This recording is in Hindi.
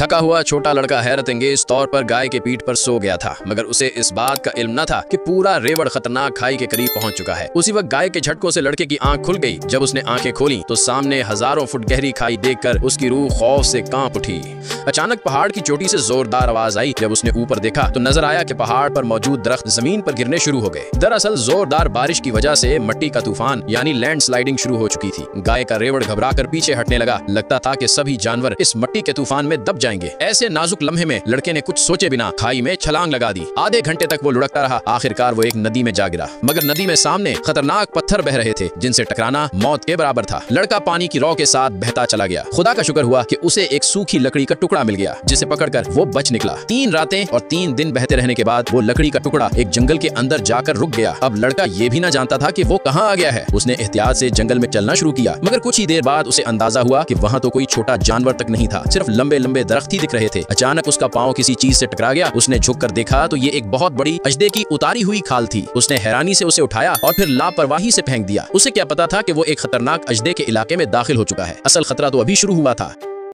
थका हुआ छोटा लड़का हैरत अंगेज तौर पर गाय के पीठ पर सो गया था, मगर उसे इस बात का इल्म न था कि पूरा रेवड़ खतरनाक खाई के करीब पहुंच चुका है। उसी वक्त गाय के झटकों से लड़के की आंख खुल गई। जब उसने आंखें खोली तो सामने हजारों फुट गहरी खाई देखकर उसकी रूह खौफ से कांप उठी। अचानक पहाड़ की चोटी से जोरदार आवाज आई। जब उसने ऊपर देखा तो नजर आया कि पहाड़ पर मौजूद दरख्त जमीन पर गिरने शुरू हो गए। दरअसल जोरदार बारिश की वजह से मिट्टी का तूफान यानी लैंडस्लाइडिंग शुरू हो चुकी थी। गाय का रेवड़ घबराकर पीछे हटने लगा। लगता था कि सभी जानवर इस मिट्टी के तूफान में दब जाएंगे। ऐसे नाजुक लम्हे में लड़के ने कुछ सोचे बिना खाई में छलांग लगा दी। आधे घंटे तक वो लुढ़कता रहा। आखिरकार वो एक नदी में जा गिरा, मगर नदी में सामने खतरनाक पत्थर बह रहे थे जिनसे टकराना मौत के बराबर था। लड़का पानी की रौ के साथ बहता चला गया। खुदा का शुक्र हुआ कि उसे एक सूखी लकड़ी का टुकड़ा मिल गया, जिसे पकड़कर वो बच निकला। 3 रातें और 3 दिन बहते रहने के बाद वो लकड़ी का टुकड़ा एक जंगल के अंदर जाकर रुक गया। अब लड़का ये भी न जानता था कि वो कहाँ आ गया है। उसने एहतियात से जंगल में चलना शुरू किया, मगर कुछ ही देर बाद उसे अंदाजा हुआ कि वहाँ तो कोई छोटा जानवर तक नहीं था, सिर्फ लंबे लंबे दरख्त ही दिख रहे थे। अचानक उसका पाँव किसी चीज से टकरा गया। उसने झुककर देखा तो ये एक बहुत बड़ी अजदे की उतारी हुई खाल थी। उसने हैरानी से उसे उठाया और फिर लापरवाही से फेंक दिया। उसे क्या पता था कि वो एक खतरनाक अजदे के इलाके में दाखिल हो चुका है। असल खतरा तो अभी शुरू हुआ था।